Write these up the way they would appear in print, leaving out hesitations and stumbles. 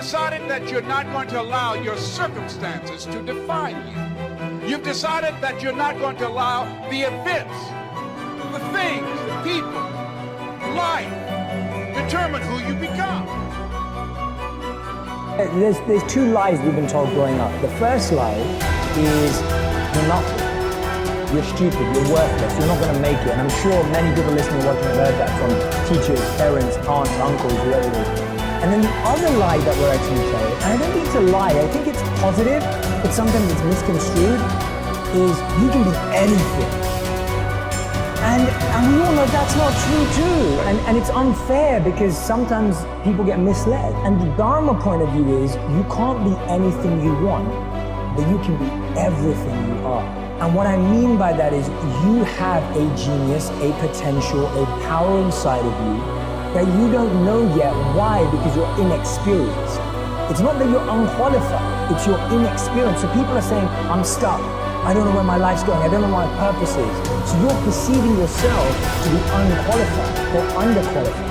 decided that you're not going to allow your circumstances to define you. You've decided that you're not going to allow the events, the things, the people, life, determine who you become. There's two lies we've been told growing up. The first lie is you're nothing. You're stupid, you're worthless, you're not going to make it. And I'm sure many people listening and watching have heard that from teachers, parents, aunts, uncles, whoever it is. And then the other lie that we're actually told, and I don't think it's a lie, I think it's positive, but sometimes it's misconstrued, is you can be anything. And we all know that's not true too. And it's unfair because sometimes people get misled. And the Dharma point of view is you can't be anything you want, but you can be everything you are. And what I mean by that is you have a genius, a potential, a power inside of you that you don't know yet. Why? Because you're inexperienced. It's not that you're unqualified, it's your inexperience. So people are saying, I'm stuck. I don't know where my life's going. I don't know what my purpose is. So you're perceiving yourself to be unqualified or underqualified.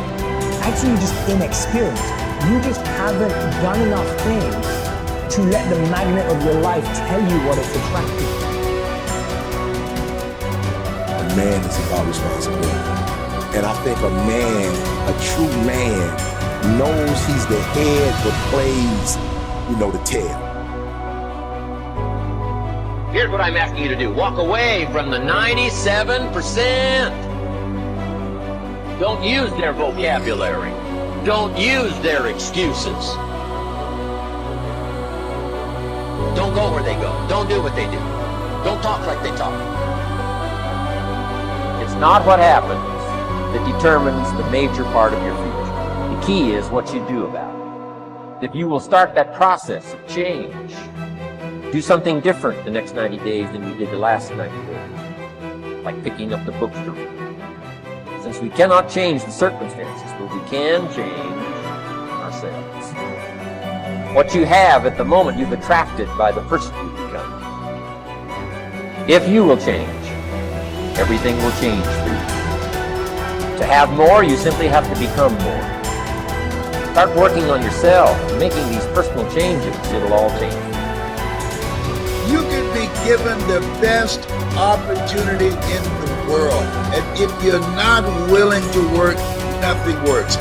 Actually, you're just inexperienced. You just haven't done enough things to let the magnet of your life tell you what it's attracted to. A man is about responsibility. And I think a man, a true man, knows he's the head but plays, the tail. Here's what I'm asking you to do. Walk away from the 97%. Don't use their vocabulary. Don't use their excuses. Don't go where they go. Don't do what they do. Don't talk like they talk. It's not what happens that determines the major part of your future. The key is what you do about it. If you will start that process of change, do something different the next 90 days than you did the last 90 days. Like picking up the books to read. Since we cannot change the circumstances, but we can change ourselves. What you have at the moment, you've attracted by the person you become. If you will change, everything will change for you. To have more, you simply have to become more. Start working on yourself, making these personal changes. It'll all change. You can be given the best opportunity in the world. And if you're not willing to work, nothing works.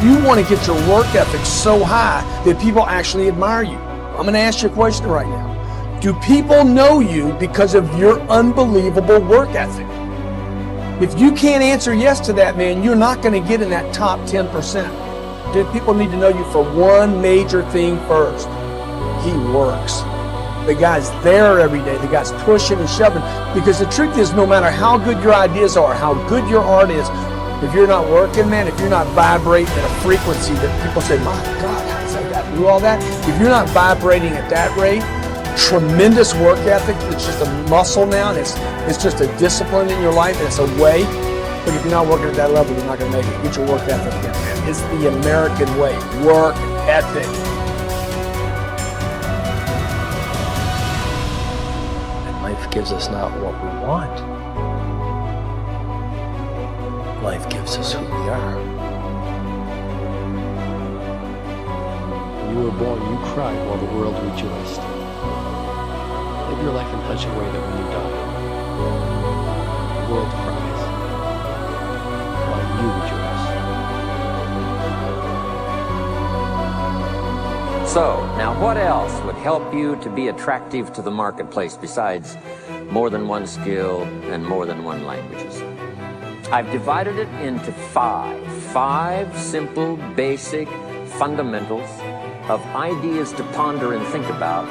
You want to get your work ethic so high that people actually admire you. I'm going to ask you a question right now. Do people know you because of your unbelievable work ethic? If you can't answer yes to that, man, you're not going to get in that top 10%. People need to know you for one major thing first. He works. The guy's there every day. The guy's pushing and shoving. Because the truth is, no matter how good your ideas are, how good your art is, if you're not working, man, if you're not vibrating at a frequency that people say, my God, how does that guy do all that? If you're not vibrating at that rate, tremendous work ethic, it's just a muscle now, and it's just a discipline in your life, and it's a way. But if you're not working at that level, you're not going to make it. Get your work ethic again, man. It's the American way. Work ethic. And life gives us not what we want. Life gives us who we are. When you were born, you cried while the world rejoiced. Live your life in such a way that when you die, the world cries while you rejoice. So, now what else would help you to be attractive to the marketplace besides more than one skill and more than one languages? I've divided it into five simple, basic fundamentals of ideas to ponder and think about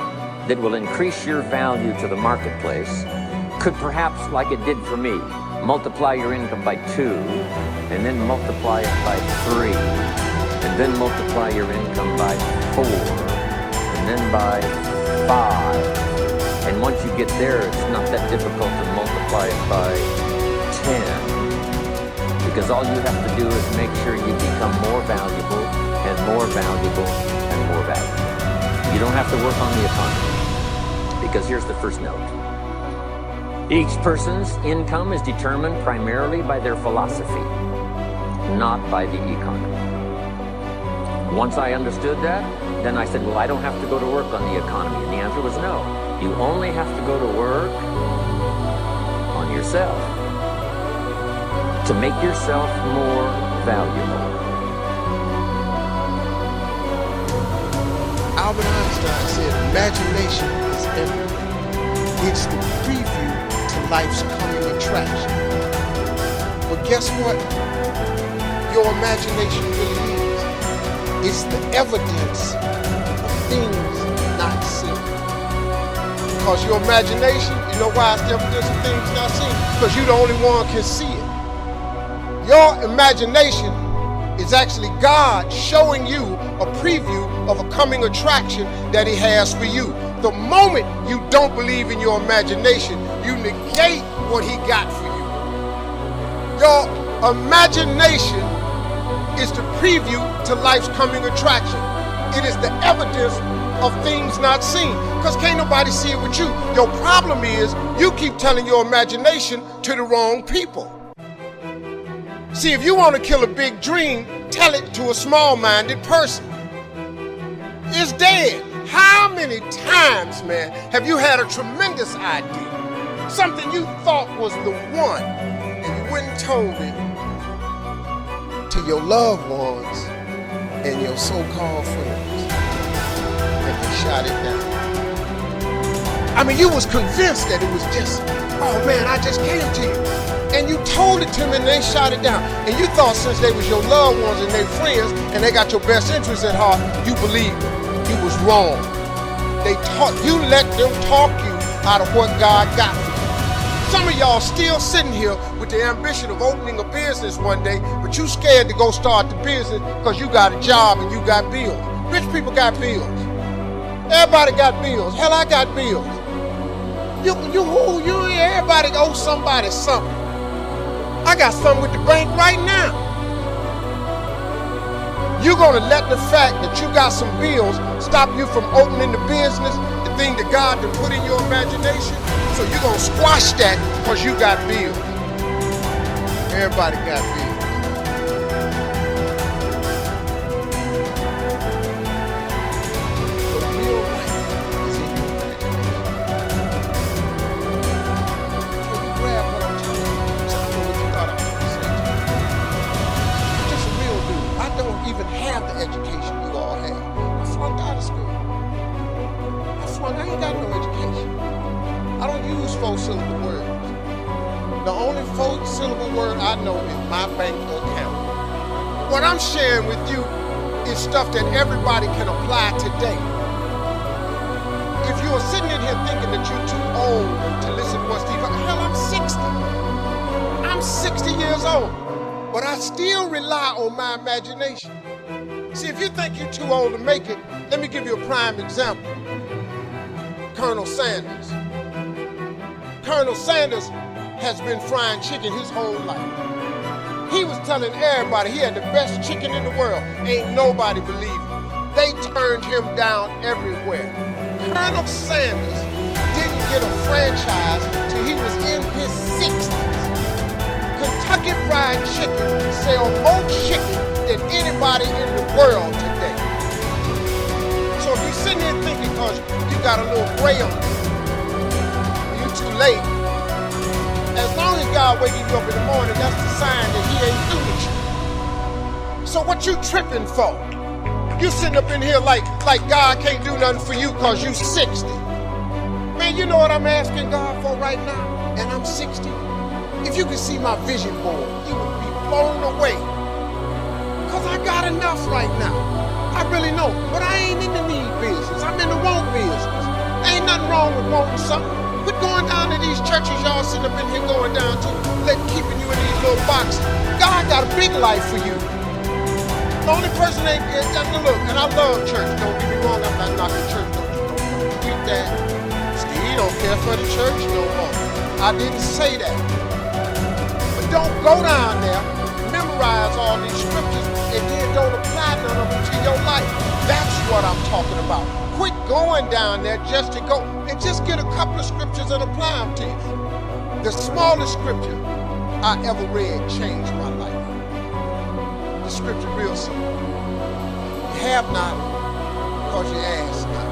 that will increase your value to the marketplace. Could perhaps, like it did for me, multiply your income by 2, and then multiply it by 3, and then multiply your income by 4, and then by 5. And once you get there, it's not that difficult to multiply it by 10. Because all you have to do is make sure you become more valuable and more valuable and more valuable. You don't have to work on the economy. Because here's the first note. Each person's income is determined primarily by their philosophy, not by the economy. Once I understood that, then I said, well, I don't have to go to work on the economy. And the answer was no. You only have to go to work on yourself to make yourself more valuable. Albert Einstein said, imagination is everything. It's the preview to life's coming attraction. But guess what? Your imagination really is. It's the evidence of things not seen. Because your imagination, you know why it's the evidence of things not seen? Because you're the only one can see it. Your imagination is actually God showing you a preview of a coming attraction that He has for you. The moment you don't believe in your imagination, you negate what He got for you. Your imagination is the preview to life's coming attraction. It is the evidence of things not seen. Because can't nobody see it with you. Your problem is you keep telling your imagination to the wrong people. See, if you want to kill a big dream, tell it to a small-minded person. It's dead. How many times, man, have you had a tremendous idea? Something you thought was the one, and you went and told it to your loved ones and your so-called friends, and they shot it down. I mean, you was convinced that it was just, oh man, I just came to you. And you told it to them and they shot it down. And you thought since they was your loved ones and their friends and they got your best interests at heart, you believed it. You was wrong. You let them talk you out of what God got for you. Some of y'all still sitting here with the ambition of opening a business one day, but you scared to go start the business because you got a job and you got bills. Rich people got bills. Everybody got bills. Hell, I got bills. Everybody owes somebody something. I got something with the bank right now. You're gonna let the fact that you got some bills stop you from opening the business, the thing that God done put in your imagination? So you're gonna squash that because you got bills. Everybody got bills. The real life is in your imagination. Can you grab what I'm talking about? So I know what you thought I was gonna say to you. I'm just a real dude. I don't even have the education you all have. I flunked out of school. I ain't got no education. I don't use 4-syllable words. The only 4-syllable word I know is my bank account. What I'm sharing with you is stuff that everybody can apply today. If you are sitting in here thinking that you're too old to listen to what Steve, hell, I'm 60. I'm 60 years old, but I still rely on my imagination. See, if you think you're too old to make it, let me give you a prime example. Colonel Sanders. Colonel Sanders has been frying chicken his whole life. He was telling everybody he had the best chicken in the world. Ain't nobody believed him. They turned him down everywhere. Colonel Sanders didn't get a franchise till he was in his 60s. Kentucky Fried Chicken sells more chicken than anybody in the world today. So if you're sitting here thinking because you got a little gray on you, you're too late. As long as God waking you up in the morning, that's the sign that He ain't through with you. So what you tripping for? You sitting up in here like God can't do nothing for you because you 60. Man, you know what I'm asking God for right now? And I'm 60. If you could see my vision board, you would be blown away. Because I got enough right now. I really know. But I ain't in the need business. I'm in the want business. Ain't nothing wrong with wanting something. Quit going down to these churches y'all sitting up in here going down to, keeping you in these little boxes. God got a big life for you. The only person ain't look, and I love church. Don't get me wrong, I'm not knocking church. Don't read that. Steve don't care for the church no more. I didn't say that. But don't go down there, memorize all these scriptures, and then don't apply none of them to your life. That's what I'm talking about. Quit going down there just to go and just get a couple of scriptures and apply them to you. The smallest scripture I ever read changed my life. The scripture real simple. You have not because you ask not.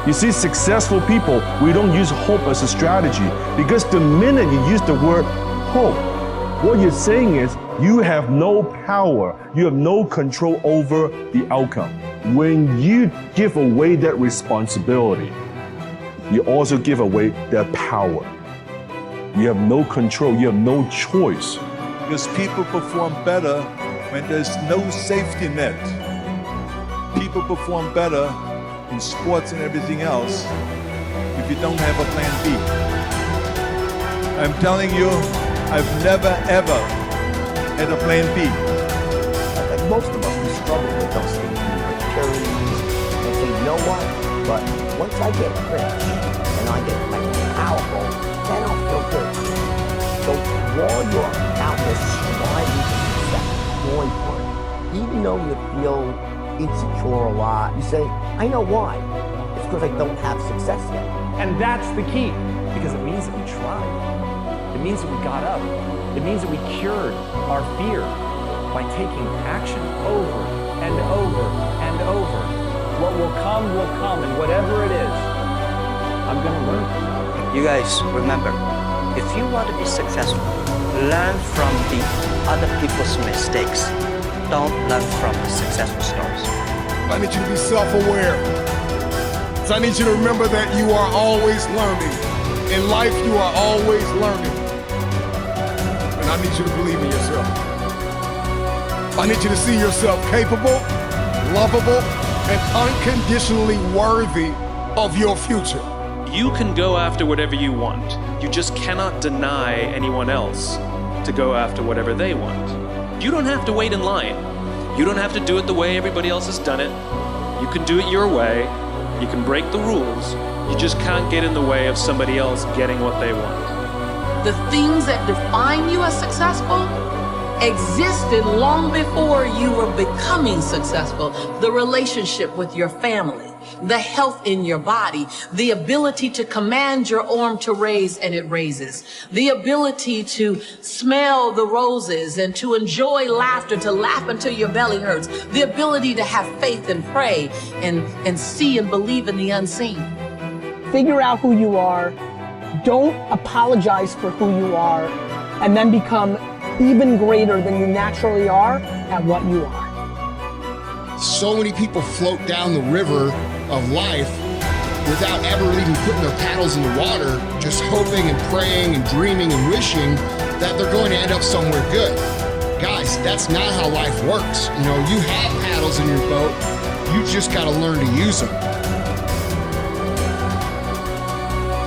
You see, successful people, we don't use hope as a strategy, because the minute you use the word hope, what you're saying is you have no power, you have no control over the outcome. When you give away that responsibility, you also give away that power. You have no control, you have no choice. Because people perform better when there's no safety net. People perform better in sports and everything else if you don't have a plan B. I'm telling you, I've never ever had a plan B. Like most of us, we struggle with those things, insecurities, and say, you know what? But once I get rich and I get powerful, then I'll feel good. So while you're out there striving for success, going for it, even though you feel insecure a lot, you say, I know why. It's because I don't have success yet. And that's the key, because it means that we tried. It means that we got up. It means that we cured our fear by taking action over and over and over. What will come, and whatever it is, I'm going to learn from it. You guys, remember, if you want to be successful, learn from the other people's mistakes. Don't learn from the successful stories. I need you to be self-aware. So I need you to remember that you are always learning. In life, you are always learning. And I need you to believe in yourself. I need you to see yourself capable, lovable, and unconditionally worthy of your future. You can go after whatever you want. You just cannot deny anyone else to go after whatever they want. You don't have to wait in line. You don't have to do it the way everybody else has done it. You can do it your way. You can break the rules. You just can't get in the way of somebody else getting what they want. The things that define you as successful existed long before you were becoming successful. The relationship with your family, the health in your body, the ability to command your arm to raise and it raises, the ability to smell the roses and to enjoy laughter, to laugh until your belly hurts, the ability to have faith and pray and see and believe in the unseen. Figure out who you are, don't apologize for who you are, and then become even greater than you naturally are at what you are. So many people float down the river of life without ever even putting their paddles in the water, just hoping and praying and dreaming and wishing that they're going to end up somewhere good. Guys, that's not how life works. You know, you have paddles in your boat, you just got to learn to use them.